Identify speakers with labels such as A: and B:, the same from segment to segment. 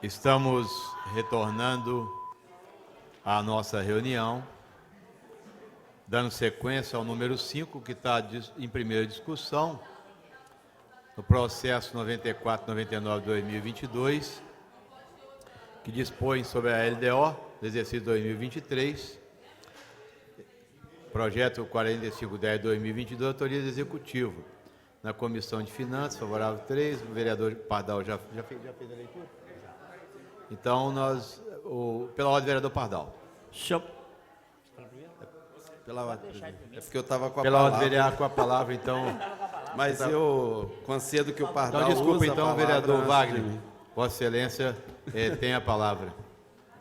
A: Estamos retornando à nossa reunião, dando sequência ao número 5, que está em primeira discussão, no processo 94-99/2022, que dispõe sobre a LDO do exercício 2023, projeto 4510/2022, autoria do Executivo. Na Comissão de Finanças, favorável 3, o vereador Pardal já fez a leitura? Então, pela ordem do vereador Pardal.
B: Pela ordem, é porque eu estava com a
A: Pela
B: palavra.
A: ordem vereador com a palavra, então...
B: Mas eu concedo que o Pardal
A: Então, desculpa,
B: usa
A: então,
B: a palavra
A: vereador
B: antes
A: Wagner.
B: de mim.
A: Vossa Excelência tem a palavra.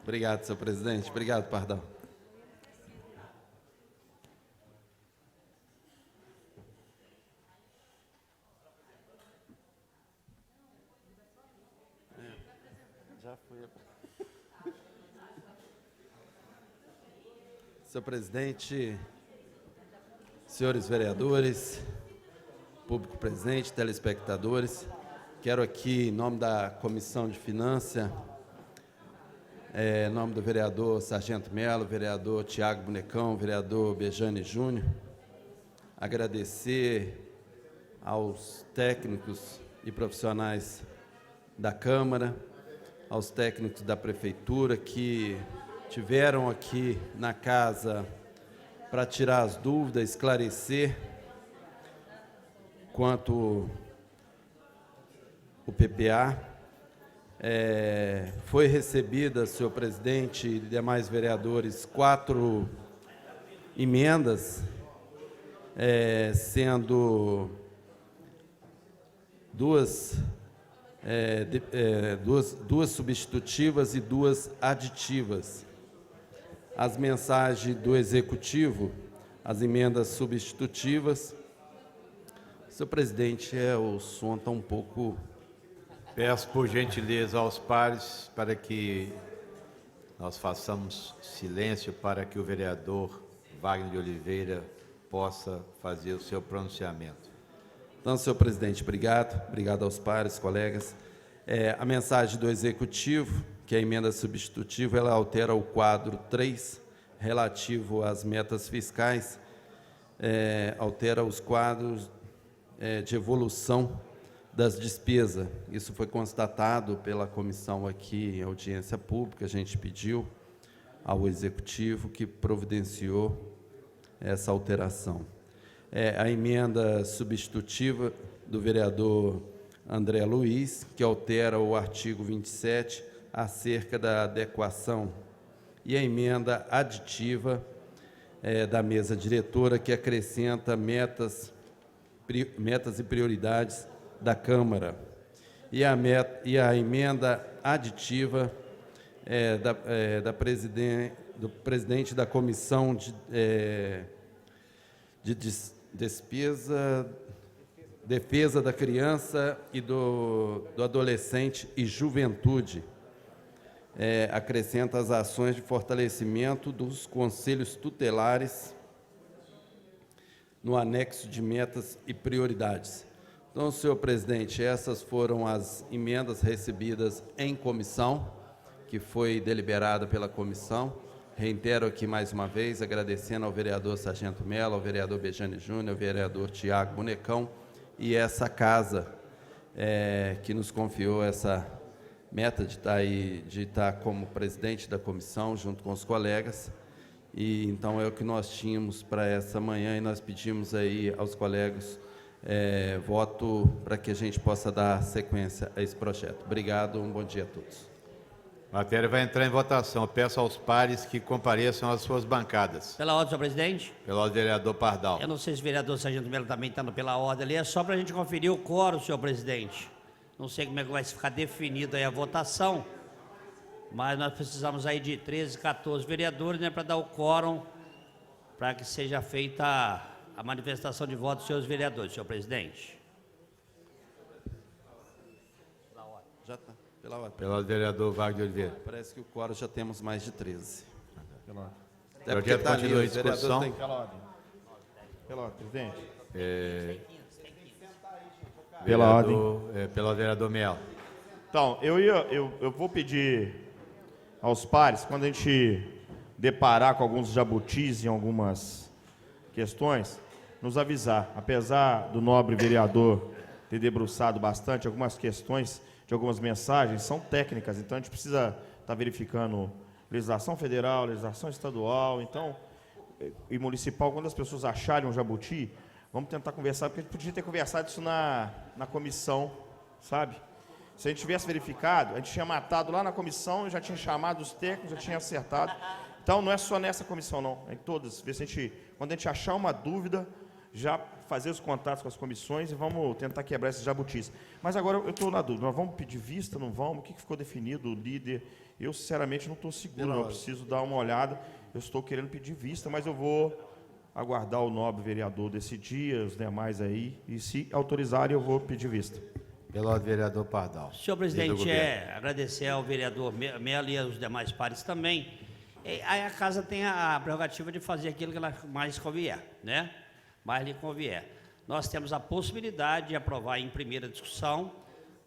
B: Obrigado, senhor presidente. Obrigado, Pardal. Já foi. Senhor presidente, senhores vereadores, público presente, telespectadores, quero aqui, em nome da Comissão de Finanças, em nome do vereador Sargento Melo, vereador Tiago Bonecão, vereador Bejane Júnior, agradecer aos técnicos e profissionais da Câmara, aos técnicos da Prefeitura que tiveram aqui na casa para tirar as dúvidas, esclarecer quanto o PPA. Foi recebida, senhor presidente e demais vereadores, 4 emendas, sendo duas substitutivas e 2 aditivas. As mensagens do Executivo, as emendas substitutivas. Senhor presidente, o som está um pouco...
A: Peço, por gentileza, aos pares para que nós façamos silêncio para que o vereador Wagner de Oliveira possa fazer o seu pronunciamento.
B: Então, senhor presidente, obrigado. Obrigado aos pares, colegas. A mensagem do Executivo, que é a emenda substitutiva, ela altera o quadro 3, relativo às metas fiscais, altera os quadros de evolução das despesas. Isso foi constatado pela comissão aqui em audiência pública, a gente pediu ao Executivo que providenciou essa alteração. A emenda substitutiva do vereador André Luiz, que altera o artigo 27 acerca da adequação, e a emenda aditiva da mesa diretora, que acrescenta metas e prioridades da Câmara. E a emenda aditiva do presidente da Comissão de Defesa da Criança e do Adolescente e Juventude, acrescenta as ações de fortalecimento dos conselhos tutelares no anexo de metas e prioridades. Então, senhor presidente, essas foram as emendas recebidas em comissão, que foi deliberada pela comissão. Reitero aqui mais uma vez, agradecendo ao vereador Sargento Melo, ao vereador Bejane Júnior, ao vereador Tiago Bonecão, e essa casa que nos confiou essa meta de estar como presidente da comissão, junto com os colegas. E então é o que nós tínhamos para essa manhã, e nós pedimos aí aos colegas voto para que a gente possa dar sequência a esse projeto. Obrigado, um bom dia a todos.
A: A matéria vai entrar em votação. Eu peço aos pares que compareçam às suas bancadas.
C: Pela ordem, senhor presidente.
A: Pela ordem do vereador Pardal.
C: Eu não sei se o vereador Sargento Melo também está pela ordem ali. É só para a gente conferir o quórum, senhor presidente. Não sei como é que vai ficar definida aí a votação, mas nós precisamos aí de 13, 14 vereadores, né, para dar o quórum, para que seja feita a manifestação de voto dos senhores vereadores, senhor presidente.
B: Já está. Pela ordem.
A: Pela ordem do vereador Wagner de Oliveira.
B: Parece que o quórum já temos mais de 13.
D: Pela ordem.
A: O projeto continua em discussão.
D: Pela ordem. Pela ordem, presidente.
A: Pela ordem. Pela ordem, vereador Melo.
D: Então, eu vou pedir aos pares, quando a gente deparar com alguns jabutis em algumas questões, nos avisar. Apesar do nobre vereador ter debruçado bastante, algumas questões de algumas mensagens são técnicas, então a gente precisa estar verificando legislação federal, legislação estadual, então, e municipal. Quando as pessoas acharem um jabuti, vamos tentar conversar, porque a gente podia ter conversado isso na comissão, sabe? Se a gente tivesse verificado, a gente tinha matado lá na comissão, já tinha chamado os técnicos, já tinha acertado. Então, não é só nessa comissão, não. É em todas. Ver se a gente, quando a gente achar uma dúvida, já fazer os contatos com as comissões e vamos tentar quebrar esses jabutis. Mas agora eu estou na dúvida. Nós vamos pedir vista, não vamos? O que ficou definido, o líder? Eu, sinceramente, não estou seguro. Eu preciso dar uma olhada. Eu estou querendo pedir vista, mas eu vou aguardar o nobre vereador decidir, os demais aí. E, se autorizarem, eu vou pedir vista.
A: Pelo ordem, vereador Pardal.
C: Senhor presidente, agradecer ao vereador Melo e aos demais pares também. Aí a casa tem a prerrogativa de fazer aquilo que ela mais convier, né? Mais lhe convier. Nós temos a possibilidade de aprovar em primeira discussão,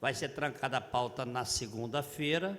C: vai ser trancada a pauta na segunda-feira.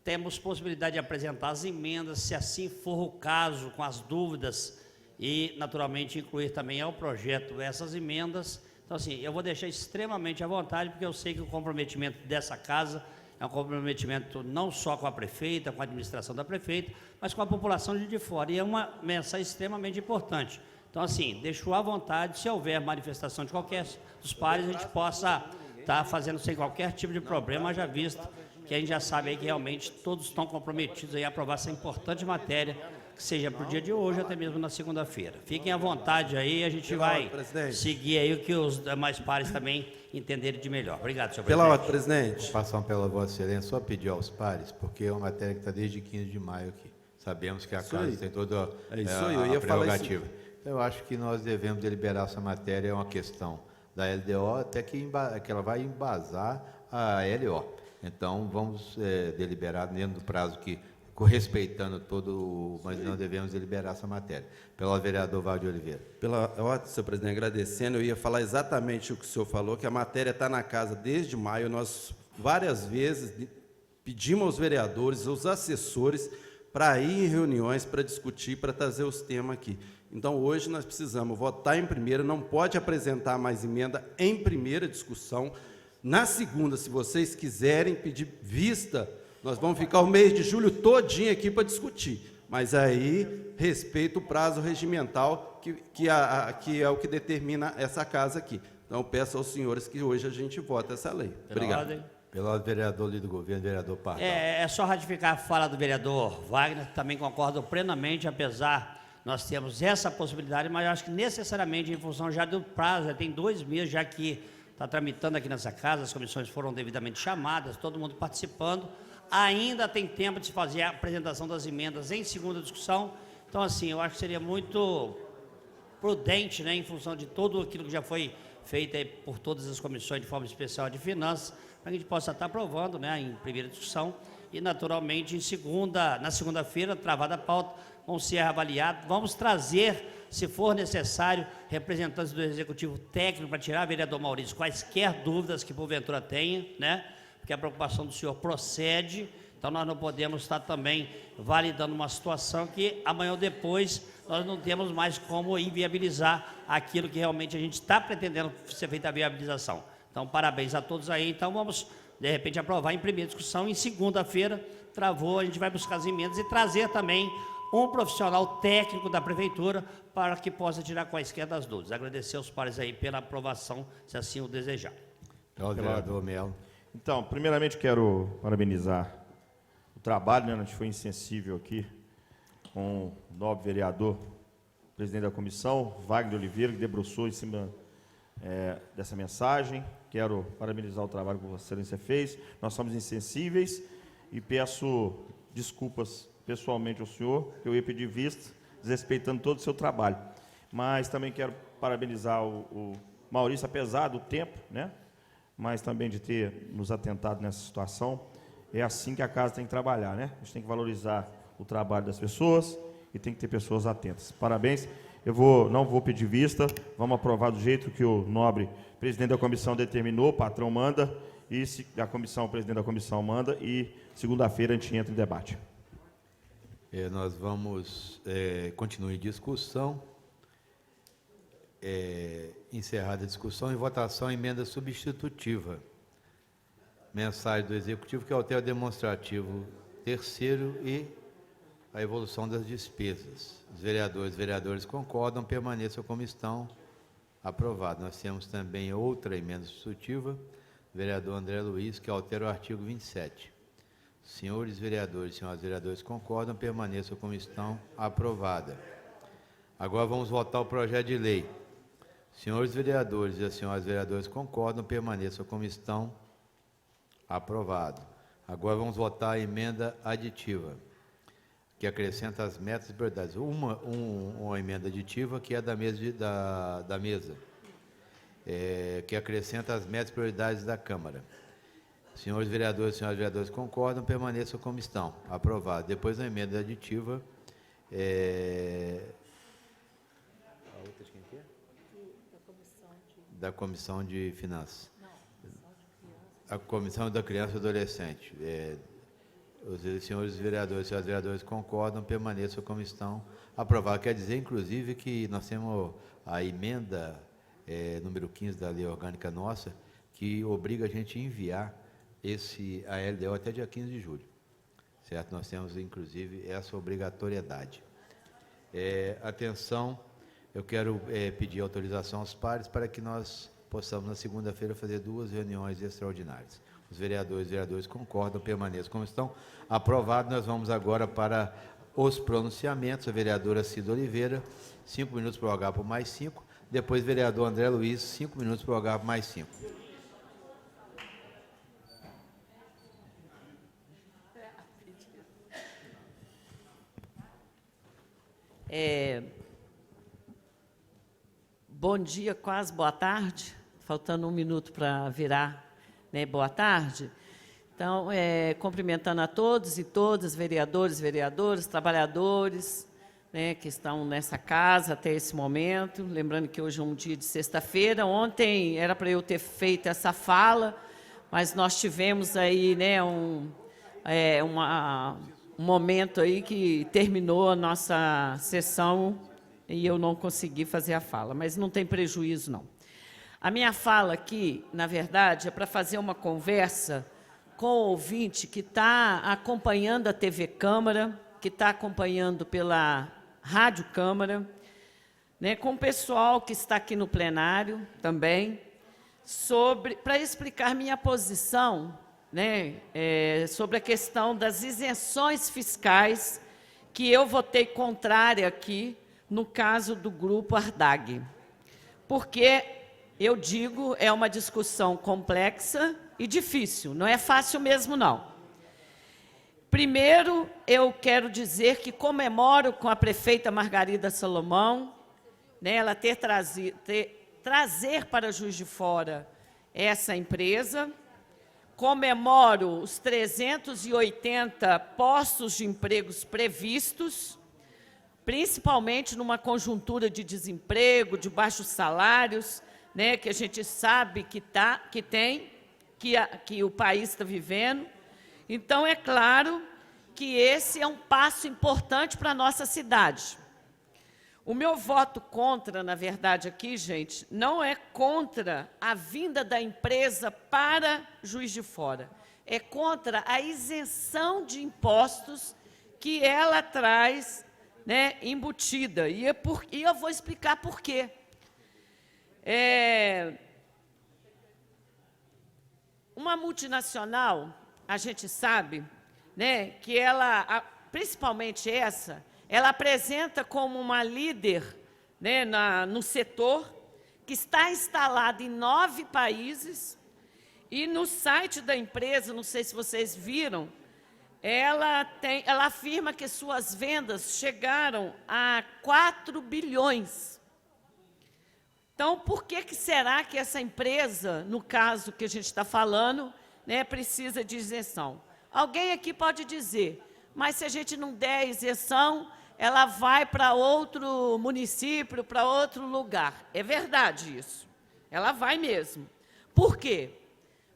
C: Temos possibilidade de apresentar as emendas, se assim for o caso, com as dúvidas, e, naturalmente, incluir também ao projeto essas emendas. Então, assim, eu vou deixar extremamente à vontade, porque eu sei que o comprometimento dessa casa é um comprometimento não só com a prefeita, com a administração da prefeita, mas com a população de fora. E é uma mensagem extremamente importante. Então, assim, deixo à vontade, se houver manifestação de qualquer dos pares, a gente possa estar fazendo sem qualquer tipo de problema, já visto que a gente já sabe aí que realmente todos estão comprometidos aí a aprovar essa importante matéria, que seja para o dia de hoje, até mesmo na segunda-feira. Fiquem à vontade aí, a gente vai seguir aí o que os demais pares também entenderem de melhor. Obrigado, senhor presidente.
B: Pela ordem, presidente.
A: Passando pela Vossa Excelência, só pedir aos pares, porque é uma matéria que está desde 15 de maio aqui. Sabemos que a casa tem toda a prerrogativa. Então, eu acho que nós devemos deliberar essa matéria, é uma questão da LDO, até que ela vai embasar a LO. Então, vamos deliberar dentro do prazo que, respeitando todo, mas não devemos deliberar essa matéria. Pelo vereador Wagner de Oliveira.
B: Pela ordem, senhor presidente, agradecendo, eu ia falar exatamente o que o senhor falou, que a matéria está na casa desde maio. Nós, várias vezes, pedimos aos vereadores, aos assessores, para ir em reuniões, para discutir, para trazer os temas aqui. Então, hoje, nós precisamos votar em primeira, não pode apresentar mais emenda em primeira discussão. Na segunda, se vocês quiserem pedir vista, nós vamos ficar o mês de julho todinho aqui para discutir. Mas aí, respeito o prazo regimental, que é o que determina essa casa aqui. Então, eu peço aos senhores que hoje a gente vote essa lei. Obrigado.
A: Pelo ordem, vereador líder do governo, vereador Pardal.
C: É só ratificar a fala do vereador Wagner, também concordo plenamente, apesar nós temos essa possibilidade, mas eu acho que necessariamente, em função já do prazo, já tem 2 meses, já que está tramitando aqui nessa casa, as comissões foram devidamente chamadas, todo mundo participando, ainda tem tempo de se fazer a apresentação das emendas em segunda discussão. Então, assim, eu acho que seria muito prudente, né, em função de tudo aquilo que já foi feito aí por todas as comissões, de forma especial de finanças, para que a gente possa estar aprovando, né, em primeira discussão e, naturalmente, na segunda-feira, travada a pauta, vão ser avaliados, vamos trazer, se for necessário, representantes do Executivo Técnico para tirar, vereador Maurício, quaisquer dúvidas que porventura tenha, né? Porque a preocupação do senhor procede, então nós não podemos estar também validando uma situação que amanhã ou depois nós não temos mais como inviabilizar aquilo que realmente a gente está pretendendo ser feita a viabilização. Então, parabéns a todos aí. Então, vamos, de repente, aprovar em primeira discussão. Em segunda-feira, travou, a gente vai buscar as emendas e trazer também um profissional técnico da prefeitura para que possa tirar quaisquer das dúvidas. Agradecer aos pares aí pela aprovação, se assim o desejar.
A: Vereador Melo.
D: Então, primeiramente, quero parabenizar o trabalho, né? A gente foi insensível aqui com o nobre vereador, presidente da comissão, Wagner de Oliveira, que debruçou em cima dessa mensagem. Quero parabenizar o trabalho que Vossa Excelência fez. Nós somos insensíveis e peço desculpas pessoalmente ao senhor, que eu ia pedir vista, desrespeitando todo o seu trabalho. Mas também quero parabenizar o Maurício, apesar do tempo, né? Mas também de ter nos atentado nessa situação. É assim que a casa tem que trabalhar, né? A gente tem que valorizar o trabalho das pessoas e tem que ter pessoas atentas. Parabéns. Não vou pedir vista, vamos aprovar do jeito que o nobre presidente da comissão determinou, o patrão manda, e a comissão, o presidente da comissão manda, e segunda-feira a gente entra em debate.
A: Nós vamos continuar em discussão. Encerrada a discussão, em votação, emenda substitutiva. Mensagem do Executivo que altera o demonstrativo terceiro e a evolução das despesas. Os vereadores e vereadoras concordam, permaneçam como estão. Aprovado. Nós temos também outra emenda substitutiva, do vereador André Luiz, que altera o artigo 27. Senhores vereadores e senhoras vereadoras concordam, permaneçam como estão. Aprovada. Agora vamos votar o projeto de lei. Senhores vereadores e as senhoras vereadoras concordam, permaneçam como estão. Aprovado. Agora vamos votar a emenda aditiva, que acrescenta as metas e prioridades. Uma emenda aditiva que é da mesa, que acrescenta as metas e prioridades da Câmara. Senhores vereadores e senhoras vereadoras concordam, permaneçam como estão. Aprovado. Depois a emenda aditiva. A outra de quem que é? Da Comissão de Finanças. A Comissão da Criança e Adolescente. Os senhores vereadores e senhoras vereadoras concordam, permaneçam como estão. Aprovado. Quer dizer, inclusive, que nós temos a emenda número 15 da lei orgânica nossa, que obriga a gente a enviar a LDO até dia 15 de julho. Certo? Nós temos, inclusive, essa obrigatoriedade. Atenção, eu quero pedir autorização aos pares para que nós possamos, na segunda-feira, fazer 2 reuniões extraordinárias. Os vereadores e vereadoras concordam, permaneçam como estão. Aprovado, nós vamos agora para os pronunciamentos. A vereadora Cida Oliveira, 5 minutos prorrogar por mais 5. Depois, vereador André Luiz, 5 minutos prorrogar por mais 5.
E: Bom dia, quase boa tarde. Faltando 1 minuto para virar, né, boa tarde. Então, cumprimentando a todos e todas, vereadores, vereadoras, trabalhadores, né, que estão nessa casa até esse momento. Lembrando que hoje é um dia de sexta-feira. Ontem era para eu ter feito essa fala, mas nós tivemos aí, né, um momento aí que terminou a nossa sessão e eu não consegui fazer a fala, mas não tem prejuízo, não. A minha fala aqui, na verdade, é para fazer uma conversa com o ouvinte que está acompanhando a TV Câmara, que está acompanhando pela Rádio Câmara, né, com o pessoal que está aqui no plenário também, para explicar minha posição, né, sobre a questão das isenções fiscais, que eu votei contrária aqui, no caso do Grupo Ardag. Porque, eu digo, é uma discussão complexa e difícil, não é fácil mesmo, não. Primeiro, eu quero dizer que comemoro com a prefeita Margarida Salomão, né, ela trazer para Juiz de Fora essa empresa. Comemoro os 380 postos de empregos previstos, principalmente numa conjuntura de desemprego, de baixos salários, né, que a gente sabe que o país está vivendo. Então, é claro que esse é um passo importante para a nossa cidade. O meu voto contra, na verdade, aqui, gente, não é contra a vinda da empresa para Juiz de Fora. É contra a isenção de impostos que ela traz, né, embutida. E eu vou explicar por quê. Uma multinacional, a gente sabe, né, que ela, principalmente essa, ela apresenta como uma líder, né, no setor, que está instalada em 9 países, e no site da empresa, não sei se vocês viram, ela afirma que suas vendas chegaram a 4 bilhões. Então, por que será que essa empresa, no caso que a gente está falando, né, precisa de isenção? Alguém aqui pode dizer, mas se a gente não der isenção, ela vai para outro município, para outro lugar. É verdade isso. Ela vai mesmo. Por quê?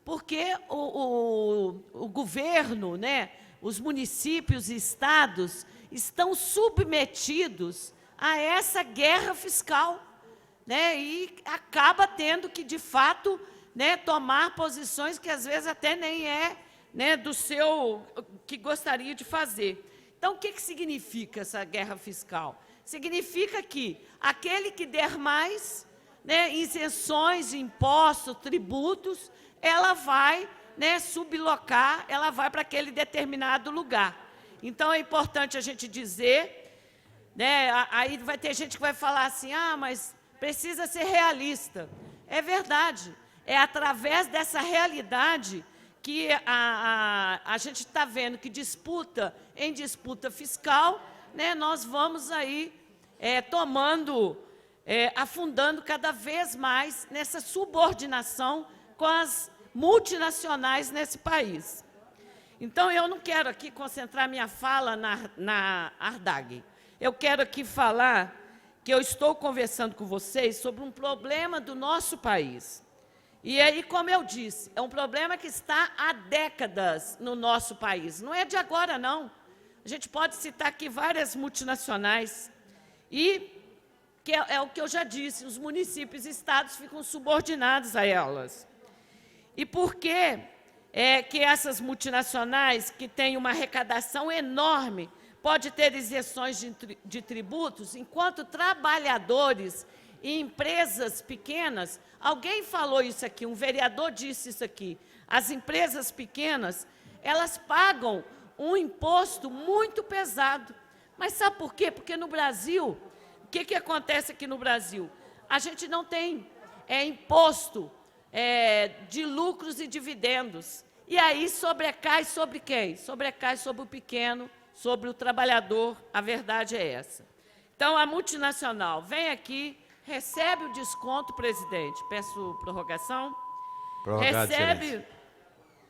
E: porque o governo, né, os municípios e estados estão submetidos a essa guerra fiscal, né, e acaba tendo que, de fato, né, tomar posições que, às vezes, até nem é, né, do seu que gostaria de fazer. Então, o que significa essa guerra fiscal? Significa que aquele que der mais, né, isenções, impostos, tributos, ela vai, né, sublocar, ela vai para aquele determinado lugar. Então, é importante a gente dizer, né, aí vai ter gente que vai falar assim, mas precisa ser realista. É verdade, é através dessa realidade que a gente está vendo que em disputa fiscal, né, nós vamos aí afundando cada vez mais nessa subordinação com as multinacionais nesse país. Então, eu não quero aqui concentrar minha fala na Ardagh. Eu quero aqui falar que eu estou conversando com vocês sobre um problema do nosso país. E aí, como eu disse, é um problema que está há décadas no nosso país. Não é de agora, não. A gente pode citar aqui várias multinacionais. E que é o que eu já disse, os municípios e estados ficam subordinados a elas. E por que que essas multinacionais, que têm uma arrecadação enorme, pode ter isenções de tributos, enquanto trabalhadores e empresas pequenas, alguém falou isso aqui, um vereador disse isso aqui, as empresas pequenas, elas pagam um imposto muito pesado. Mas sabe por quê? Porque no Brasil, o que acontece aqui no Brasil? A gente não tem imposto de lucros e dividendos. E aí sobrecai sobre quem? Sobrecai sobre o pequeno, sobre o trabalhador, a verdade é essa. Então, a multinacional vem aqui, recebe o desconto, presidente, peço prorrogação,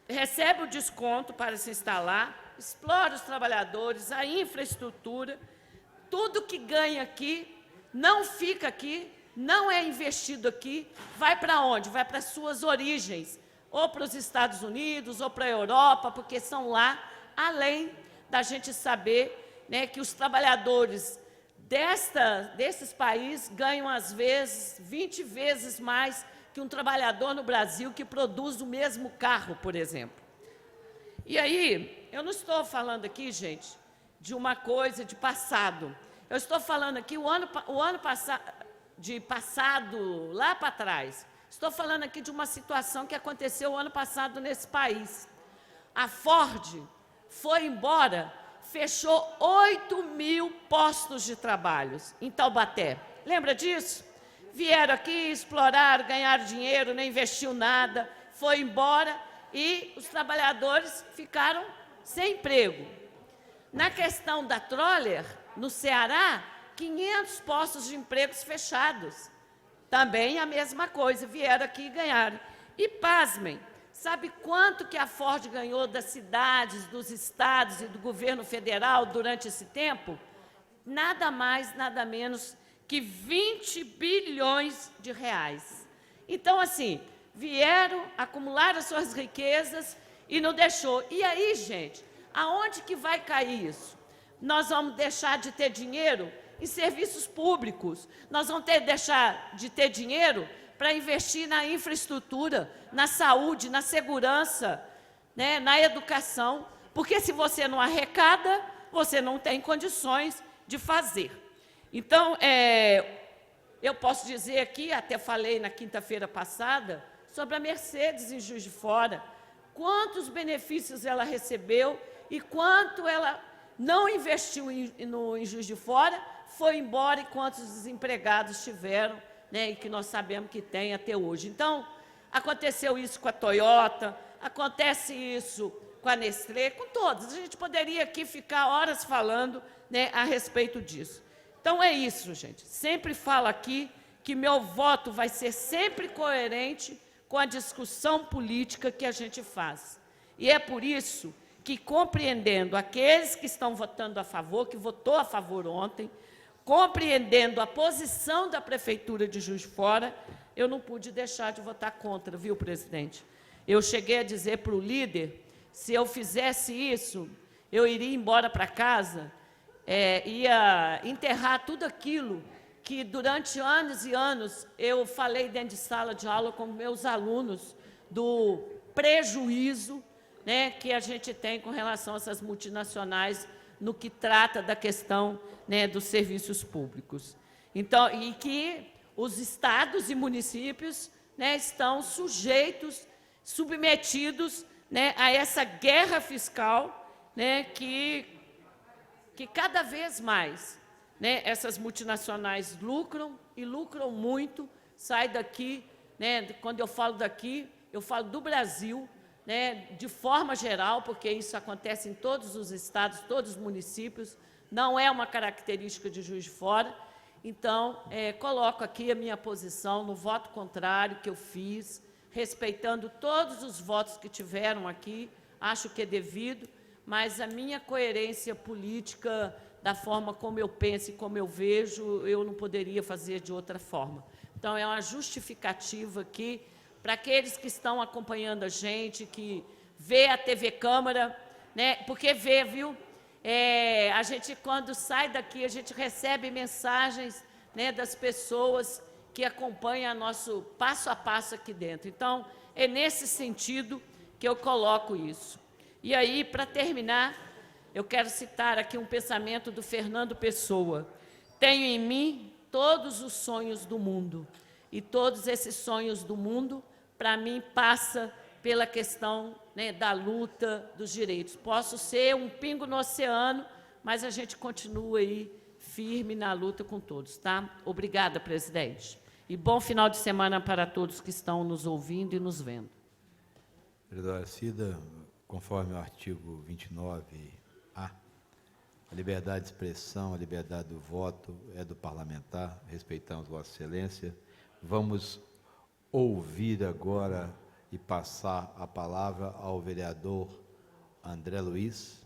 E: recebe o desconto para se instalar, explora os trabalhadores, a infraestrutura, tudo que ganha aqui, não fica aqui, não é investido aqui, vai para onde? Vai para suas origens, ou para os Estados Unidos, ou para a Europa, porque são lá, além da gente saber, né, que os trabalhadores desses países ganham, às vezes, 20 vezes mais que um trabalhador no Brasil que produz o mesmo carro, por exemplo. E aí, eu não estou falando aqui, gente, de uma coisa de passado. Eu estou falando aqui de passado lá para trás. Estou falando aqui de uma situação que aconteceu o ano passado nesse país. A Ford foi embora, fechou 8.000 postos de trabalho em Taubaté. Lembra disso? Vieram aqui, exploraram, ganharam dinheiro, não investiu nada, foi embora e os trabalhadores ficaram sem emprego. Na questão da Troller, no Ceará, 500 postos de empregos fechados. Também a mesma coisa, vieram aqui e ganharam. E, pasmem, sabe quanto que a Ford ganhou das cidades, dos estados e do governo federal durante esse tempo? Nada mais, nada menos que 20 bilhões de reais. Então, assim, vieram, acumularam suas riquezas e não deixou. E aí, gente, aonde que vai cair isso? Nós vamos deixar de ter dinheiro em serviços públicos. Nós vamos deixar de ter dinheiro para investir na infraestrutura, na saúde, na segurança, né, na educação. Porque se você não arrecada, você não tem condições de fazer. Então, eu posso dizer aqui, até falei na quinta-feira passada, sobre a Mercedes em Juiz de Fora, quantos benefícios ela recebeu e quanto ela não investiu em Juiz de Fora, foi embora e quantos desempregados tiveram, né, e que nós sabemos que tem até hoje. Então, aconteceu isso com a Toyota, acontece isso com a Nestlé, com todos. A gente poderia aqui ficar horas falando, né, a respeito disso. Então, é isso, gente. Sempre falo aqui que meu voto vai ser sempre coerente com a discussão política que a gente faz. E é por isso que, compreendendo aqueles que estão votando a favor, que votou a favor ontem, compreendendo a posição da Prefeitura de Juiz de Fora, eu não pude deixar de votar contra, viu, presidente? eu cheguei a dizer para o líder, se eu fizesse isso, eu iria embora para casa, ia enterrar tudo aquilo que durante anos e anos eu falei dentro de sala de aula com meus alunos do prejuízo, né, que a gente tem com relação a essas multinacionais no que trata da questão, né, dos serviços públicos. Então, e que os estados e municípios, né, estão sujeitos, submetidos, né, a essa guerra fiscal, né, que cada vez mais, né, essas multinacionais lucram e lucram muito, sai daqui, né, quando eu falo daqui, eu falo do Brasil, né, de forma geral, porque isso acontece em todos os estados, todos os municípios, não é uma característica de Juiz de Fora. Então, coloco aqui a minha posição no voto contrário que eu fiz, respeitando todos os votos que tiveram aqui, acho que é devido, mas a minha coerência política, da forma como eu penso e como eu vejo, eu não poderia fazer de outra forma. Então, é uma justificativa aqui para aqueles que estão acompanhando a gente, que vê a TV Câmara, né, porque vê, viu? A gente, quando sai daqui, a gente recebe mensagens, né, das pessoas que acompanham nosso passo a passo aqui dentro. Então, é nesse sentido que eu coloco isso. E aí, para terminar, eu quero citar aqui um pensamento do Fernando Pessoa. Tenho em mim todos os sonhos do mundo, e todos esses sonhos do mundo, para mim, passa pela questão, né, da luta dos direitos. Posso ser um pingo no oceano, mas a gente continua aí firme na luta com todos, tá? Obrigada, presidente. E bom final de semana para todos que estão nos ouvindo e nos vendo.
A: Vereadora Cida, conforme o artigo 29A, a liberdade de expressão, a liberdade do voto é do parlamentar, respeitamos Vossa Excelência. Vamos ouvir agora e passar a palavra ao vereador André Luiz,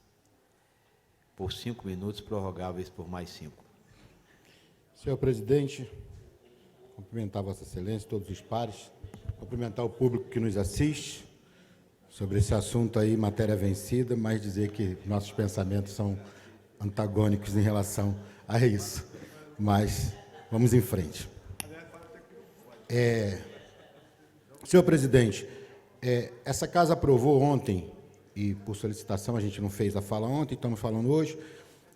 A: por 5 minutos, prorrogáveis por mais 5.
F: Senhor presidente, cumprimentar Vossa Excelência, todos os pares, cumprimentar o público que nos assiste sobre esse assunto aí, matéria vencida, mas dizer que nossos pensamentos são antagônicos em relação a isso. Mas vamos em frente. Senhor presidente, essa casa aprovou ontem, e por solicitação a gente não fez a fala ontem, estamos falando hoje,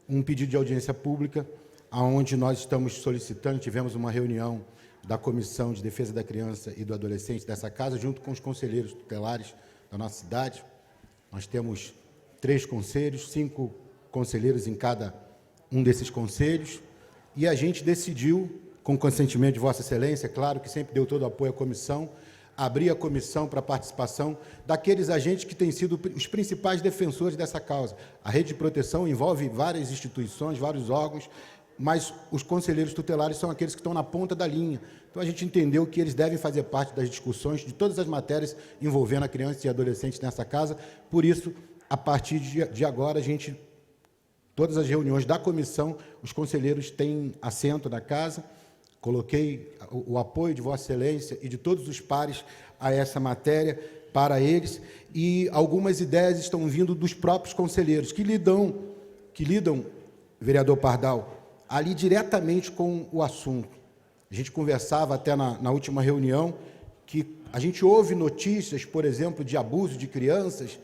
F: um pedido de audiência pública, onde nós estamos solicitando, tivemos uma reunião da Comissão de Defesa da Criança e do Adolescente dessa casa, junto com os conselheiros tutelares da nossa cidade. Nós temos 3 conselhos, 5 conselheiros em cada um desses conselhos, e a gente decidiu, com consentimento de Vossa Excelência, claro que sempre deu todo o apoio à comissão, abrir a comissão para a participação daqueles agentes que têm sido os principais defensores dessa causa. A rede de proteção envolve várias instituições, vários órgãos, mas os conselheiros tutelares são aqueles que estão na ponta da linha. Então, a gente entendeu que eles devem fazer parte das discussões de todas as matérias envolvendo a criança e adolescente nessa casa. Por isso, a partir de agora, todas as reuniões da comissão, os conselheiros têm assento na casa. Coloquei o apoio de Vossa Excelência e de todos os pares a essa matéria para eles, e algumas ideias estão vindo dos próprios conselheiros, que lidam, vereador Pardal, ali diretamente com o assunto. A gente conversava até na última reunião, que a gente ouve notícias, por exemplo, de abuso de crianças,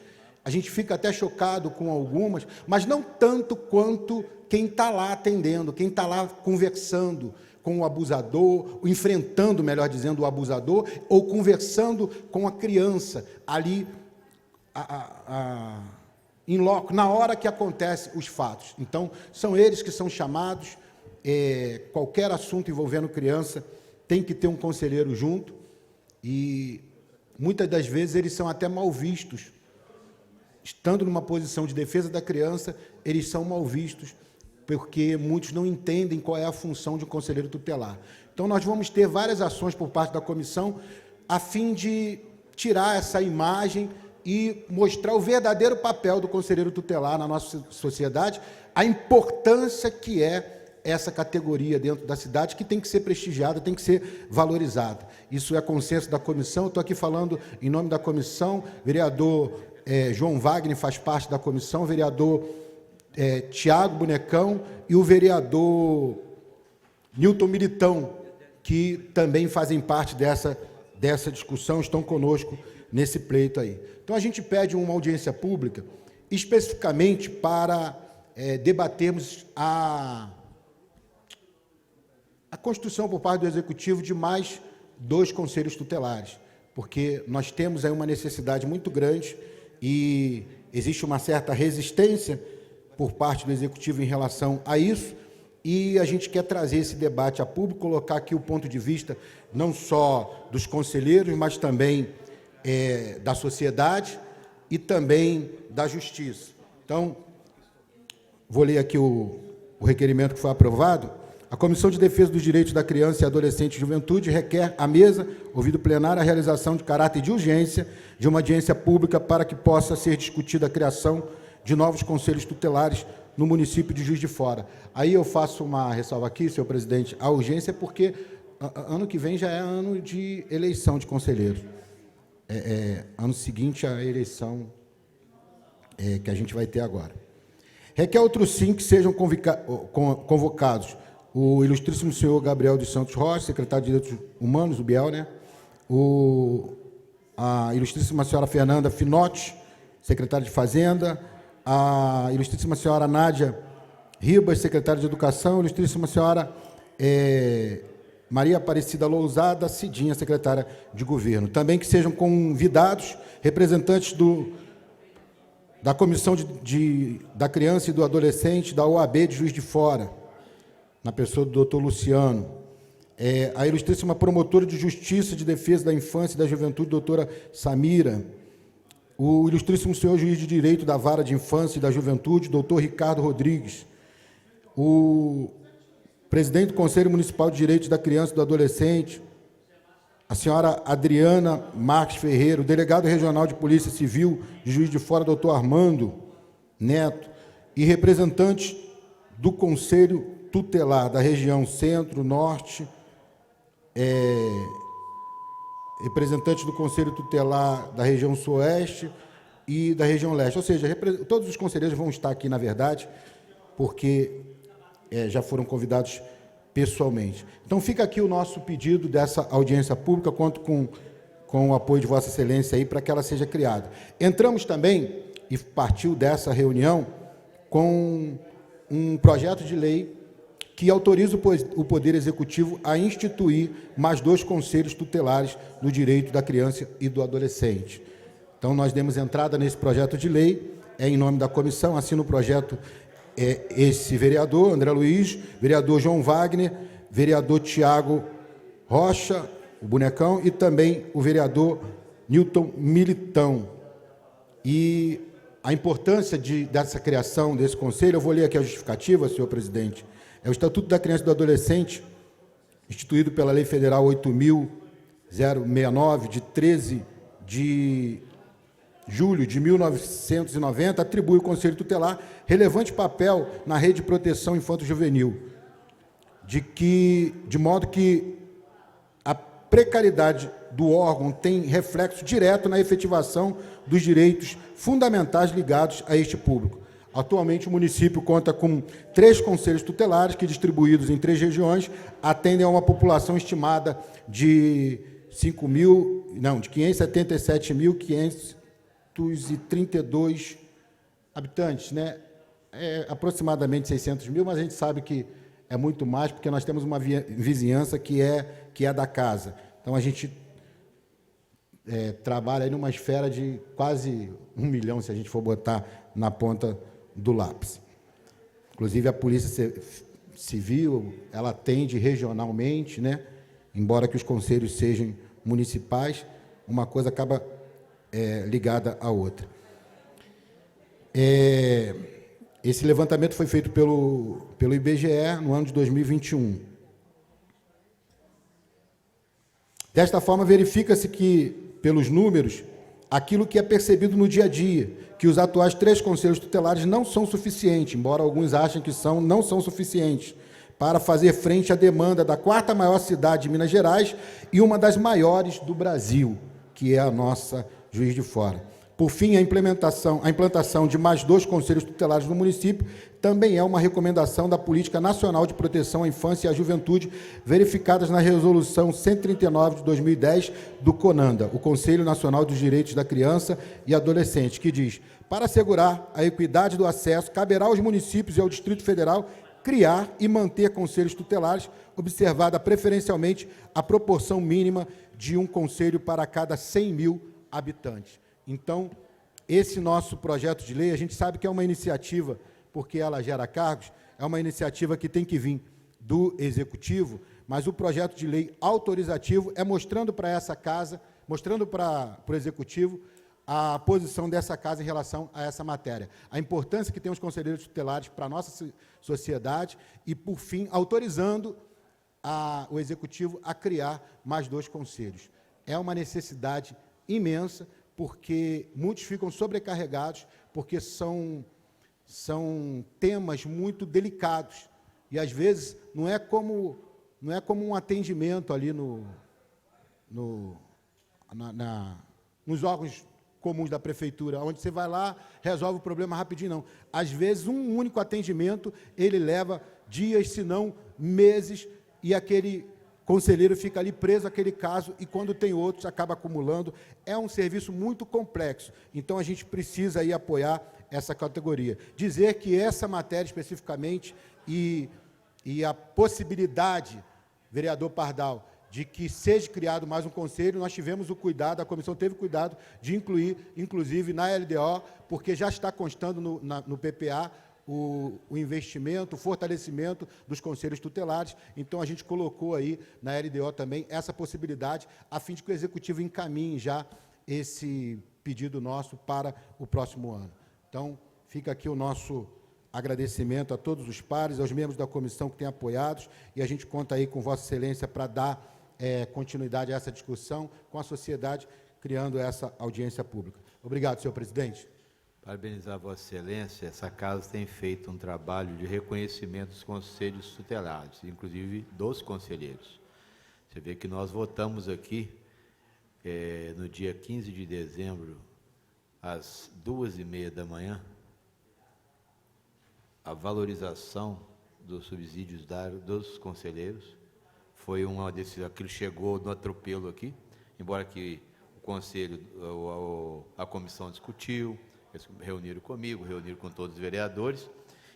F: a gente fica até chocado com algumas, mas não tanto quanto quem está lá atendendo, quem está lá conversando com o abusador, enfrentando, melhor dizendo, o abusador, ou conversando com a criança ali em loco, na hora que acontecem os fatos. Então, são eles que são chamados. Qualquer assunto envolvendo criança tem que ter um conselheiro junto, e muitas das vezes eles são até mal vistos. Estando numa posição de defesa da criança, eles são mal vistos, porque muitos não entendem qual é a função de um conselheiro tutelar. Então, nós vamos ter várias ações por parte da comissão, a fim de tirar essa imagem e mostrar o verdadeiro papel do conselheiro tutelar na nossa sociedade, a importância que é essa categoria dentro da cidade que tem que ser prestigiada, tem que ser valorizada. Isso é consenso da comissão. Estou aqui falando em nome da comissão. Vereador João Wagner faz parte da comissão, vereador Tiago Bonecão e o vereador Newton Militão, que também fazem parte dessa discussão, estão conosco nesse pleito aí. Então, a gente pede uma audiência pública especificamente para debatermos a constituição por parte do Executivo de mais 2 conselhos tutelares, porque nós temos aí uma necessidade muito grande e existe uma certa resistência por parte do Executivo em relação a isso, e a gente quer trazer esse debate a público, colocar aqui o ponto de vista não só dos conselheiros, mas também da sociedade e também da justiça. Então, vou ler aqui o requerimento que foi aprovado. A Comissão de Defesa dos Direitos da Criança e Adolescente e Juventude requer à mesa, ouvido plenário, a realização de caráter de urgência de uma audiência pública para que possa ser discutida a criação de novos conselhos tutelares no município de Juiz de Fora. Aí eu faço uma ressalva aqui, senhor presidente, a urgência é porque ano que vem já é ano de eleição de conselheiros. Ano seguinte à eleição que a gente vai ter agora. Requer outro sim que sejam convocados o ilustríssimo senhor Gabriel dos Santos Rocha, secretário de Direitos Humanos, o Biel, né? A ilustríssima senhora Fernanda Finotti, secretária de Fazenda, a ilustríssima senhora Nádia Ribas, secretária de Educação, a ilustríssima senhora Maria Aparecida Lousada Cidinha, secretária de Governo. Também que sejam convidados representantes da Comissão da Criança e do Adolescente da OAB de Juiz de Fora, na pessoa do doutor Luciano, a ilustríssima promotora de Justiça de Defesa da Infância e da Juventude, doutora Samira, o ilustríssimo senhor juiz de Direito da Vara de Infância e da Juventude, doutor Ricardo Rodrigues, o presidente do Conselho Municipal de Direitos da Criança e do Adolescente, a senhora Adriana Marques Ferreira, o delegado regional de Polícia Civil de Juiz de Fora, doutor Armando Neto, e representantes do Conselho Tutelar da região Centro, Norte, representantes do Conselho Tutelar da região Sudoeste e da região Leste. Ou seja, todos os conselheiros vão estar aqui, na verdade, porque já foram convidados pessoalmente. Então, fica aqui o nosso pedido dessa audiência pública, conto com o apoio de Vossa Excelência aí para que ela seja criada. Entramos também, e partiu dessa reunião, com um projeto de lei que autoriza o Poder Executivo a instituir mais 2 conselhos tutelares no direito da criança e do adolescente. Então, nós demos entrada nesse projeto de lei, em nome da comissão, assina o projeto esse vereador, André Luiz, vereador João Wagner, vereador Tiago Rocha, o Bonecão, e também o vereador Newton Militão. E a importância dessa criação desse conselho, eu vou ler aqui a justificativa, senhor presidente. É o Estatuto da Criança e do Adolescente, instituído pela Lei Federal 8.069, de 13 de julho de 1990, atribui ao Conselho Tutelar relevante papel na rede de proteção infanto-juvenil, de modo que a precariedade do órgão tem reflexo direto na efetivação dos direitos fundamentais ligados a este público. Atualmente, o município conta com 3 conselhos tutelares que, distribuídos em 3 regiões, atendem a uma população estimada de 577.532 habitantes, né? Aproximadamente 600 mil, mas a gente sabe que é muito mais, porque nós temos uma vizinhança que é da casa. Então, a gente trabalha aí numa esfera de quase 1 milhão, se a gente for botar na ponta do lápis. Inclusive, a Polícia Civil, ela atende regionalmente, né? Embora que os conselhos sejam municipais, uma coisa acaba ligada à outra. Esse levantamento foi feito pelo IBGE no ano de 2021. Desta forma, verifica-se que, pelos números, aquilo que é percebido no dia a dia, que os atuais 3 conselhos tutelares não são suficientes, embora alguns achem que não são suficientes, para fazer frente à demanda da quarta maior cidade de Minas Gerais e uma das maiores do Brasil, que é a nossa Juiz de Fora. Por fim, a implantação de mais 2 conselhos tutelares no município também é uma recomendação da Política Nacional de Proteção à Infância e à Juventude, verificadas na Resolução 139 de 2010 do CONANDA, o Conselho Nacional dos Direitos da Criança e Adolescente, que diz: para assegurar a equidade do acesso, caberá aos municípios e ao Distrito Federal criar e manter conselhos tutelares, observada preferencialmente a proporção mínima de um conselho para cada 100 mil habitantes. Então, esse nosso projeto de lei, a gente sabe que é uma iniciativa, porque ela gera cargos, é uma iniciativa que tem que vir do Executivo, mas o projeto de lei autorizativo é mostrando para essa casa, mostrando para o Executivo a posição dessa casa em relação a essa matéria, a importância que tem os conselheiros tutelares para a nossa sociedade e, por fim, autorizando o Executivo a criar mais 2 conselhos. É uma necessidade imensa, porque muitos ficam sobrecarregados, porque são temas muito delicados, e, às vezes, não é como um atendimento ali nos órgãos comuns da prefeitura, onde você vai lá, resolve o problema rapidinho, não. Às vezes, um único atendimento, ele leva dias, se não meses, e aquele conselheiro fica ali preso àquele caso, e quando tem outros, acaba acumulando. É um serviço muito complexo. Então, a gente precisa aí apoiar essa categoria. Dizer que essa matéria, especificamente, e a possibilidade, vereador Pardal, de que seja criado mais um conselho, nós tivemos o cuidado, a comissão teve cuidado de incluir, inclusive, na LDO, porque já está constando no PPA, o investimento, o fortalecimento dos conselhos tutelares. Então, a gente colocou aí na LDO também essa possibilidade, a fim de que o Executivo encaminhe já esse pedido nosso para o próximo ano. Então, fica aqui o nosso agradecimento a todos os pares, aos membros da comissão que têm apoiado, e a gente conta aí com Vossa Excelência para dar continuidade a essa discussão com a sociedade, criando essa audiência pública. Obrigado, senhor presidente.
A: Parabenizar Vossa Excelência. Essa casa tem feito um trabalho de reconhecimento dos conselhos tutelares, inclusive dos conselheiros. Você vê que nós votamos aqui, no dia 15 de dezembro, às 2h30 da manhã, a valorização dos subsídios dos conselheiros. Foi uma decisão que chegou no atropelo aqui, embora que o Conselho, a comissão discutiu, eles reuniram comigo, reuniram com todos os vereadores,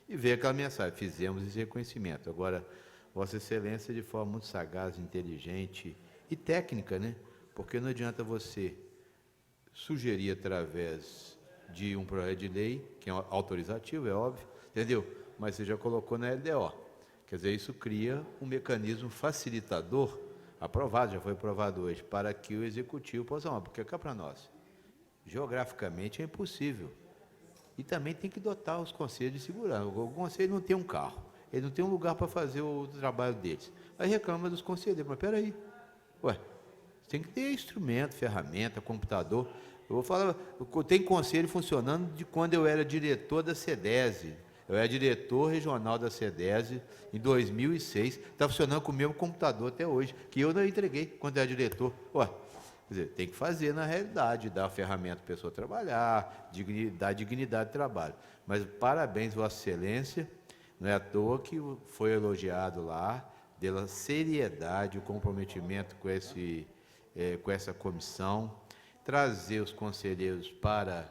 A: e veio aquela mensagem: fizemos esse reconhecimento. Agora, Vossa Excelência, de forma muito sagaz, inteligente e técnica, né? Porque não adianta você sugerir através de um projeto de lei, que é autorizativo, é óbvio, entendeu? Mas você já colocou na LDO. Quer dizer, isso cria um mecanismo facilitador, aprovado, já foi aprovado hoje, para que o Executivo possa, porque cá para nós, geograficamente é impossível. E também tem que dotar os conselhos de segurança. O conselho não tem um carro, ele não tem um lugar para fazer o trabalho deles. Aí reclama dos conselheiros, mas espera aí, tem que ter instrumento, ferramenta, computador. Eu vou falar, tem conselho funcionando de quando eu era diretor da CEDESE. Eu era diretor regional da CEDESE em 2006, está funcionando com o mesmo computador até hoje, que eu não entreguei quando era diretor. Quer dizer, tem que fazer na realidade, dar a ferramenta para a pessoa trabalhar, dar dignidade de trabalho. Mas parabéns, Vossa Excelência, não é à toa que foi elogiado lá, pela seriedade, o comprometimento com essa comissão. Trazer os conselheiros para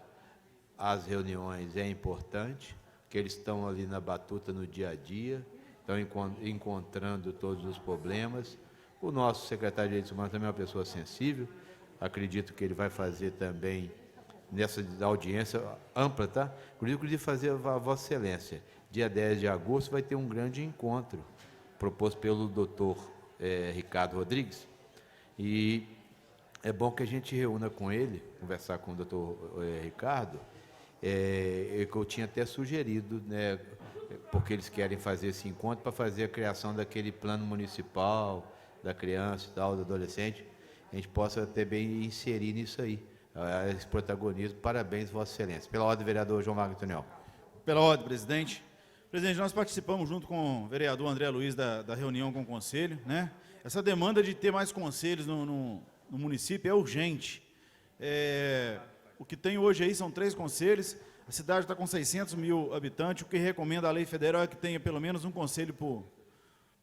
A: as reuniões é importante, que eles estão ali na batuta no dia a dia, estão encontrando todos os problemas. O nosso secretário de Direitos Humanos também é uma pessoa sensível, acredito que ele vai fazer também, nessa audiência ampla, tá? Inclusive fazer a Vossa Excelência, dia 10 de agosto vai ter um grande encontro, proposto pelo doutor Ricardo Rodrigues, e é bom que a gente reúna com ele, conversar com o doutor Ricardo, que eu tinha até sugerido, né, porque eles querem fazer esse encontro para fazer a criação daquele plano municipal da criança e tal, do adolescente, a gente possa até bem inserir nisso aí, esse protagonismo. Parabéns, Vossa Excelência. Pela ordem, vereador João Wagner Toniel.
G: Pela ordem, presidente. Presidente, nós participamos junto com o vereador André Luiz da reunião com o Conselho, né? Essa demanda de ter mais conselhos no município é urgente. O que tem hoje aí são 3 conselhos, a cidade está com 600 mil habitantes, o que recomenda a lei federal é que tenha pelo menos um conselho por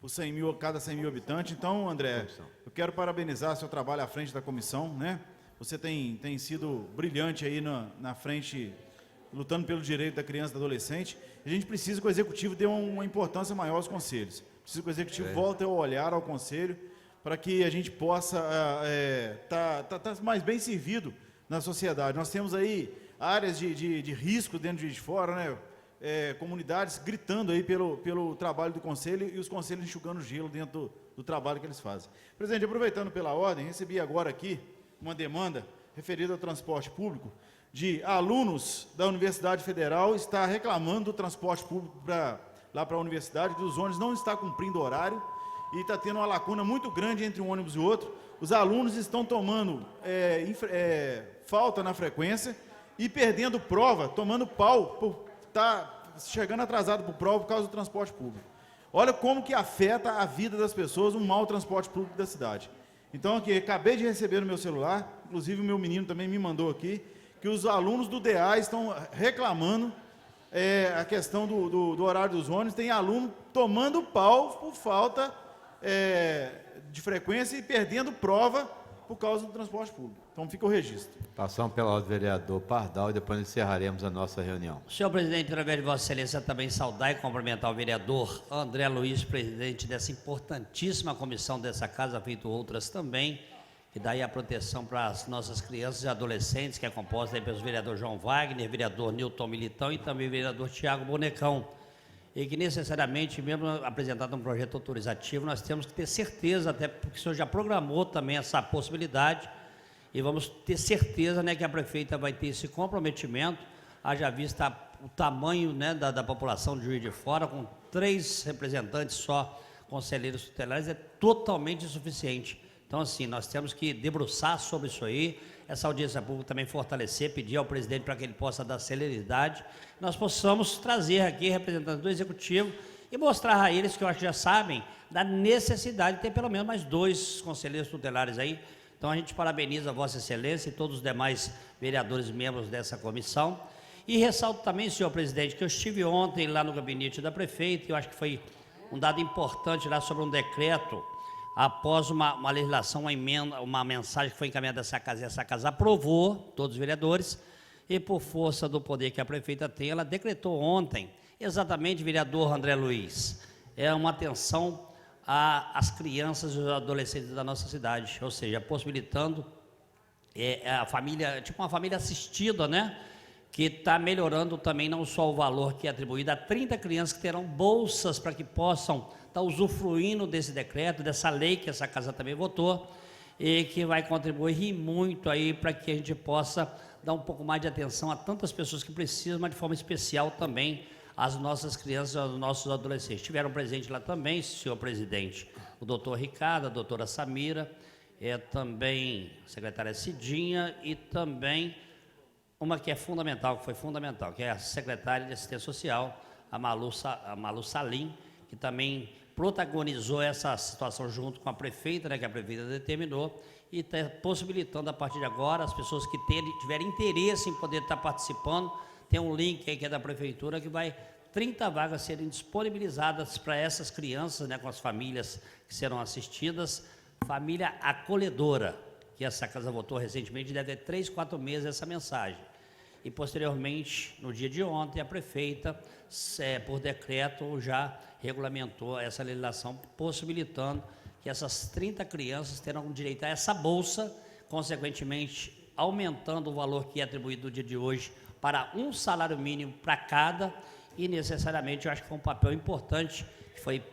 G: 100 mil, cada 100 mil habitantes. Então, André, eu quero parabenizar seu trabalho à frente da comissão, né? Você tem sido brilhante aí na frente, lutando pelo direito da criança e do adolescente. A gente precisa que o Executivo dê uma importância maior aos conselhos. Precisa que o Executivo volte a olhar ao Conselho para que a gente possa tá mais bem servido na sociedade. Nós temos aí áreas de risco dentro de fora, né? Comunidades gritando aí pelo trabalho do Conselho e os conselhos enxugando gelo dentro do trabalho que eles fazem. Presidente, aproveitando pela ordem, recebi agora aqui uma demanda referida ao transporte público de alunos da Universidade Federal está reclamando do transporte público lá para a universidade, que os ônibus não estão cumprindo horário e está tendo uma lacuna muito grande entre um ônibus e outro. Os alunos estão tomando falta na frequência e perdendo prova, tomando pau por estar chegando atrasado por prova por causa do transporte público. Olha como que afeta a vida das pessoas um mau transporte público da cidade. Então, aqui, acabei de receber no meu celular, inclusive o meu menino também me mandou aqui, que os alunos do DA estão reclamando a questão do horário dos ônibus. Tem aluno tomando pau por falta de frequência e perdendo prova por causa do transporte público. Então fica o registro.
A: Passamos pela ordem do vereador Pardal e depois encerraremos a nossa reunião.
C: Senhor presidente, através de Vossa Excelência, também saudar e cumprimentar o vereador André Luiz, presidente dessa importantíssima comissão dessa casa, feito outras também, que dá aí a proteção para as nossas crianças e adolescentes, que é composta aí pelos vereador João Wagner, vereador Nilton Militão e também vereador Tiago Bonecão. E que necessariamente, mesmo apresentado um projeto autorizativo, nós temos que ter certeza, até porque o senhor já programou também essa possibilidade, e vamos ter certeza, né, que a prefeita vai ter esse comprometimento, haja vista o tamanho, né, da população de Juiz de Fora, com 3 representantes só, conselheiros tutelares, é totalmente insuficiente. Então, assim, nós temos que debruçar sobre isso aí, essa audiência pública também fortalecer, pedir ao presidente para que ele possa dar celeridade, nós possamos trazer aqui representantes do Executivo e mostrar a eles, que eu acho que já sabem, da necessidade de ter pelo menos mais 2 conselheiros tutelares aí. Então, a gente parabeniza a Vossa Excelência e todos os demais vereadores membros dessa comissão. E ressalto também, senhor presidente, que eu estive ontem lá no gabinete da prefeita, e eu acho que foi um dado importante lá sobre um decreto, após uma legislação, uma emenda, uma mensagem que foi encaminhada dessa casa, e essa casa aprovou, todos os vereadores, e por força do poder que a prefeita tem, ela decretou ontem, exatamente, vereador André Luiz, uma atenção às crianças e os adolescentes da nossa cidade, ou seja, possibilitando a família, tipo uma família assistida, né? Que está melhorando também não só o valor que é atribuído a 30 crianças que terão bolsas para que possam estar usufruindo desse decreto, dessa lei que essa casa também votou, e que vai contribuir muito aí para que a gente possa dar um pouco mais de atenção a tantas pessoas que precisam, mas de forma especial também às nossas crianças e aos nossos adolescentes. Estiveram presentes lá também, senhor presidente, o doutor Ricardo, a doutora Samira, também a secretária Cidinha e também uma que é fundamental, que foi fundamental, que é a secretária de Assistência Social, a Malu Salim, que também protagonizou essa situação junto com a prefeita, né, que a prefeita determinou, e está possibilitando a partir de agora as pessoas que tiverem interesse em poder estar participando. Tem um link aí que é da prefeitura, que vai 30 vagas serem disponibilizadas para essas crianças, né, com as famílias que serão assistidas, família acolhedora, que essa casa votou recentemente, deve ter 3, 4 meses essa mensagem. E posteriormente, no dia de ontem, a prefeita, por decreto, já regulamentou essa legislação, possibilitando que essas 30 crianças terão direito a essa bolsa, consequentemente, aumentando o valor que é atribuído no dia de hoje para um salário mínimo para cada, e necessariamente, eu acho que foi um papel importante, que foi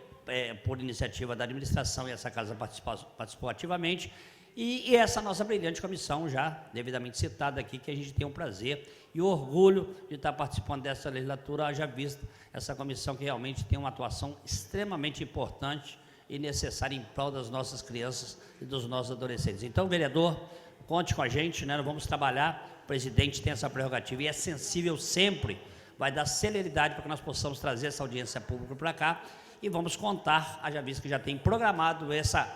C: por iniciativa da administração, e essa casa participou ativamente, e essa nossa brilhante comissão, já devidamente citada aqui, que a gente tem o prazer e o orgulho de estar participando dessa legislatura, haja visto essa comissão que realmente tem uma atuação extremamente importante e necessária em prol das nossas crianças e dos nossos adolescentes. Então, vereador, conte com a gente, né? Nós vamos trabalhar, o presidente tem essa prerrogativa e é sensível sempre, vai dar celeridade para que nós possamos trazer essa audiência pública para cá e vamos contar, haja visto que já tem programado essa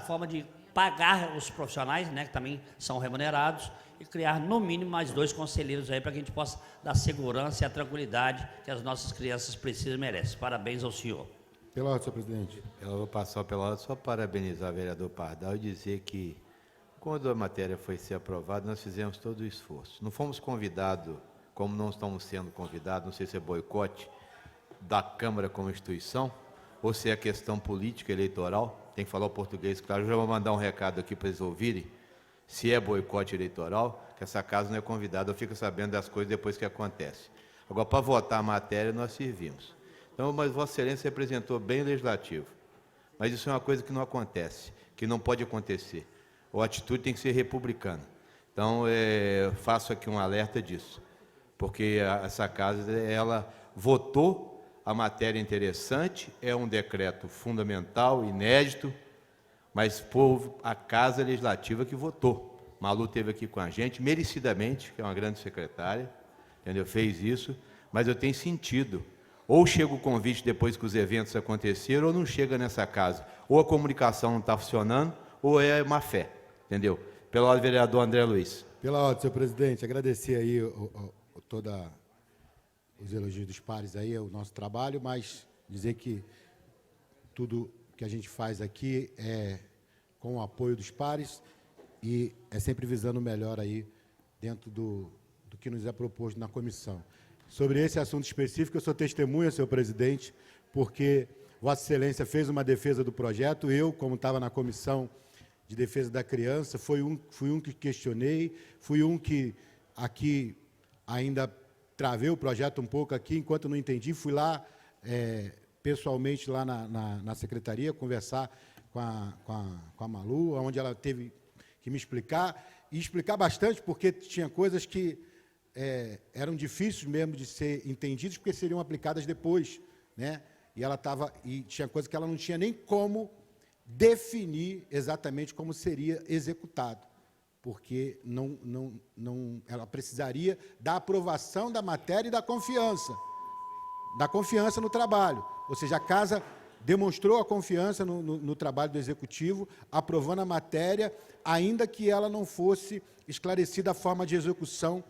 C: forma de pagar os profissionais, né, que também são remunerados, e criar no mínimo mais 2 conselheiros aí para que a gente possa dar segurança e a tranquilidade que as nossas crianças precisam e merecem. Parabéns ao senhor.
F: Pela ordem, senhor presidente.
A: Eu vou passar pela ordem só parabenizar o vereador Pardal e dizer que, quando a matéria foi ser aprovada, nós fizemos todo o esforço. Não fomos convidados, como não estamos sendo convidados, não sei se é boicote da Câmara como instituição, ou se é questão política, eleitoral, tem que falar o português, claro, eu já vou mandar um recado aqui para eles ouvirem, se é boicote eleitoral, que essa casa não é convidada, eu fico sabendo das coisas depois que acontece. Agora, para votar a matéria, nós servimos. Então, mas Vossa Excelência representou bem o Legislativo. Mas isso é uma coisa que não acontece, que não pode acontecer. A atitude tem que ser republicana. Então, faço aqui um alerta disso, porque essa casa, ela votou a matéria interessante, é um decreto fundamental, inédito, mas foi a Casa Legislativa que votou. Malu esteve aqui com a gente, merecidamente, que é uma grande secretária, entendeu? Fez isso, mas eu tenho sentido. Ou chega o convite depois que os eventos aconteceram, ou não chega nessa casa. Ou a comunicação não está funcionando, ou é má fé, entendeu? Pela ordem, vereador André Luiz.
F: Pela ordem, senhor presidente, agradecer aí todos os elogios dos pares aí, o nosso trabalho, mas dizer que tudo que a gente faz aqui é com o apoio dos pares e é sempre visando o melhor aí dentro do que nos é proposto na comissão. Sobre esse assunto específico, eu sou testemunha, senhor presidente, porque Vossa Excelência fez uma defesa do projeto, eu, como estava na comissão de defesa da criança, fui um que questionei, fui um que aqui ainda travei o projeto um pouco aqui, enquanto não entendi, fui lá pessoalmente lá na secretaria conversar com a Malu, onde ela teve que me explicar, e explicar bastante, porque tinha coisas que eram difíceis mesmo de ser entendidas, porque seriam aplicadas depois, né? E tinha coisas que ela não tinha nem como definir exatamente como seria executado, porque ela precisaria da aprovação da matéria e da confiança no trabalho. Ou seja, a casa demonstrou a confiança no trabalho do Executivo, aprovando a matéria, ainda que ela não fosse esclarecida a forma de execução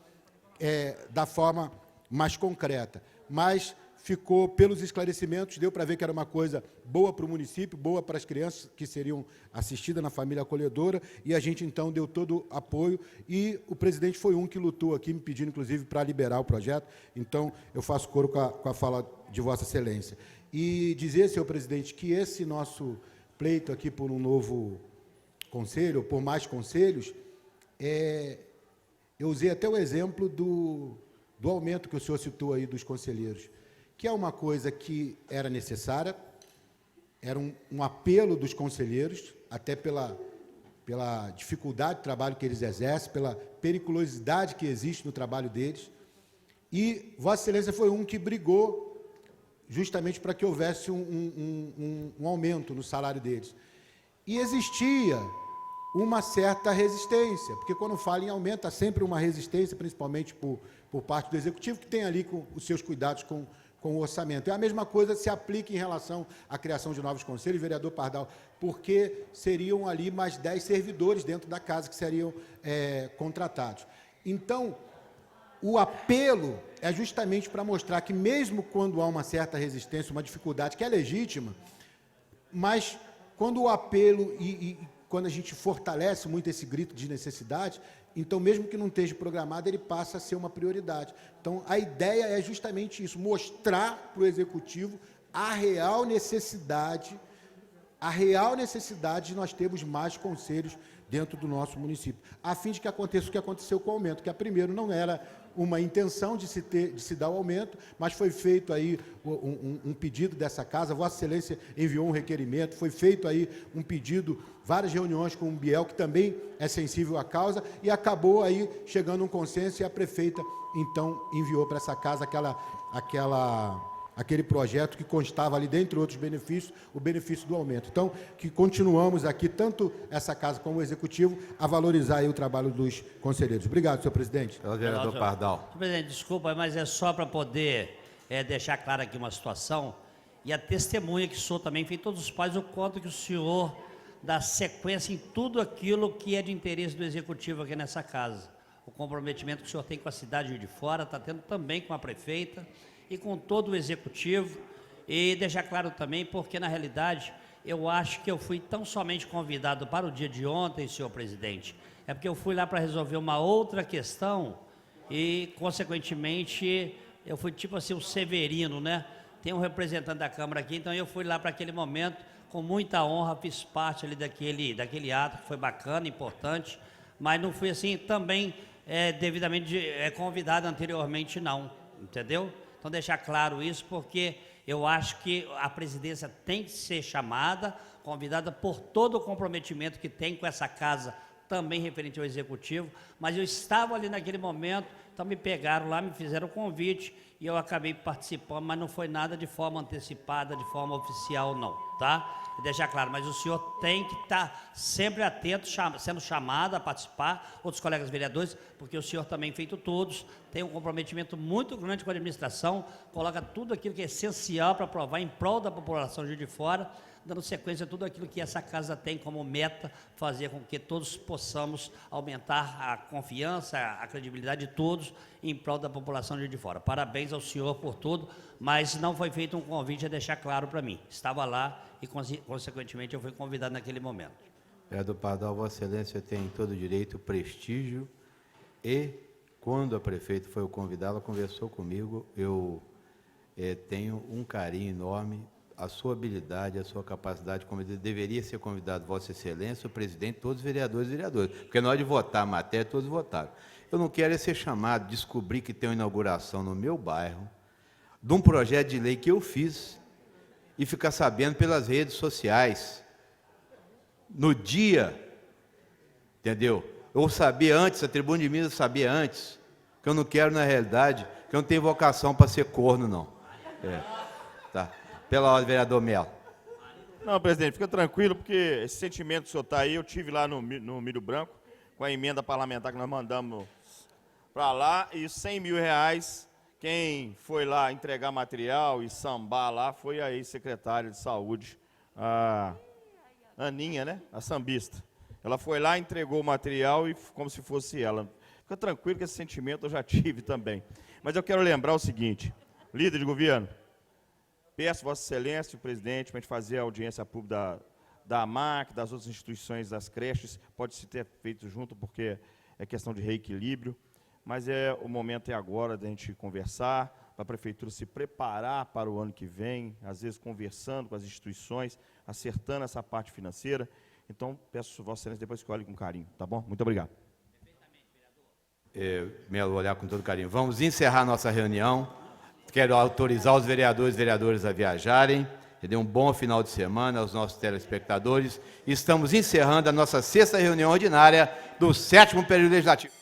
F: da forma mais concreta. Mas ficou, pelos esclarecimentos, deu para ver que era uma coisa boa para o município, boa para as crianças que seriam assistidas na família acolhedora, e a gente, então, deu todo o apoio, e o presidente foi um que lutou aqui, me pedindo, inclusive, para liberar o projeto. Então, eu faço coro com a fala de Vossa Excelência. E dizer, senhor presidente, que esse nosso pleito aqui por um novo conselho, ou por mais conselhos, eu usei até o exemplo do aumento que o senhor citou aí dos conselheiros, que é uma coisa que era necessária, era um apelo dos conselheiros, até pela dificuldade de trabalho que eles exercem, pela periculosidade que existe no trabalho deles, e Vossa Excelência foi um que brigou justamente para que houvesse um aumento no salário deles. E existia uma certa resistência, porque quando fala em aumento, há sempre uma resistência, principalmente por parte do Executivo, que tem ali com os seus cuidados com o orçamento. E a mesma coisa se aplica em relação à criação de novos conselhos, vereador Pardal, porque seriam ali mais 10 servidores dentro da casa que seriam contratados. Então, o apelo é justamente para mostrar que, mesmo quando há uma certa resistência, uma dificuldade que é legítima, mas quando o apelo quando a gente fortalece muito esse grito de necessidade, então, mesmo que não esteja programado, ele passa a ser uma prioridade. Então, a ideia é justamente isso, mostrar para o Executivo a real necessidade de nós termos mais conselhos dentro do nosso município, a fim de que aconteça o que aconteceu com o aumento, que a primeiro não era uma intenção de se dar o aumento, mas foi feito aí um pedido dessa casa, Vossa Excelência enviou um requerimento, foi feito aí um pedido, várias reuniões com o Biel, que também é sensível à causa, e acabou aí chegando a um consenso, e a prefeita, então, enviou para essa casa aquele projeto que constava ali, dentre outros benefícios, o benefício do aumento. Então, que continuamos aqui, tanto essa casa como o Executivo, a valorizar aí o trabalho dos conselheiros. Obrigado, senhor presidente.
A: Pelo vereador Pardal.
C: Senhor presidente, desculpa, mas é só para poder deixar clara aqui uma situação, e a testemunha que sou também, feito todos os pais, o quanto que o senhor dá sequência em tudo aquilo que é de interesse do Executivo aqui nessa casa. O comprometimento que o senhor tem com a cidade de Fora, está tendo também com a prefeita e com todo o Executivo, e deixar claro também, porque na realidade eu acho que eu fui tão somente convidado para o dia de ontem, senhor presidente, é porque eu fui lá para resolver uma outra questão e, consequentemente, eu fui tipo assim, o Severino, né? Tem um representante da Câmara aqui, então eu fui lá para aquele momento, com muita honra, fiz parte ali daquele ato, que foi bacana, importante, mas não fui assim também devidamente convidado anteriormente, não, entendeu? Então, deixar claro isso, porque eu acho que a presidência tem que ser chamada, convidada por todo o comprometimento que tem com essa casa, também referente ao Executivo, mas eu estava ali naquele momento, então me pegaram lá, me fizeram o convite e eu acabei participando, mas não foi nada de forma antecipada, de forma oficial, não, tá? E deixar claro, mas o senhor tem que estar sempre atento, sendo chamado a participar, outros colegas vereadores, porque o senhor também, feito todos, tem um comprometimento muito grande com a administração, coloca tudo aquilo que é essencial para aprovar em prol da população de Juiz de Fora, dando sequência a tudo aquilo que essa casa tem como meta, fazer com que todos possamos aumentar a confiança, a credibilidade de todos em prol da população de Juiz de Fora. Parabéns ao senhor por tudo, mas não foi feito um convite a deixar claro para mim. Estava lá e, consequentemente, eu fui convidado naquele momento.
A: Vereador Pardal, Vossa Excelência tem todo o direito, prestígio, e quando a prefeita foi o convidado, ela conversou comigo, eu tenho um carinho enorme, a sua habilidade, a sua capacidade, como deveria ser convidado Vossa Excelência, o presidente, todos os vereadores e vereadoras, porque na hora de votar a matéria, todos votaram. Eu não quero ser chamado, descobrir que tem uma inauguração no meu bairro, de um projeto de lei que eu fiz, e ficar sabendo pelas redes sociais, no dia, entendeu? Eu sabia antes, a tribuna de Minas sabia antes, que eu não quero, na realidade, que eu não tenho vocação para ser corno, não. Tá. Pela ordem, vereador Melo.
D: Não, presidente, fica tranquilo, porque esse sentimento que o senhor está aí, eu tive lá no Milho Branco, com a emenda parlamentar que nós mandamos para lá, e R$100 mil, quem foi lá entregar material e sambar lá foi a ex-secretária de saúde, a Aninha, né? A sambista. Ela foi lá, entregou o material e como se fosse ela. Fica tranquilo que esse sentimento eu já tive também. Mas eu quero lembrar o seguinte, líder de governo, peço Vossa Excelência, o presidente, para a gente fazer a audiência pública da AMAC, das outras instituições, das creches, pode se ter feito junto, porque é questão de reequilíbrio, mas o momento é agora da gente conversar, para a prefeitura se preparar para o ano que vem, às vezes conversando com as instituições, acertando essa parte financeira. Então, peço Vossa Excelência depois que olhe com carinho, tá bom? Muito obrigado.
A: Melo, olhar com todo carinho. Vamos encerrar nossa reunião. Quero autorizar os vereadores e vereadoras a viajarem. Dê um bom final de semana aos nossos telespectadores. Estamos encerrando a nossa 6ª reunião ordinária do 7º período legislativo.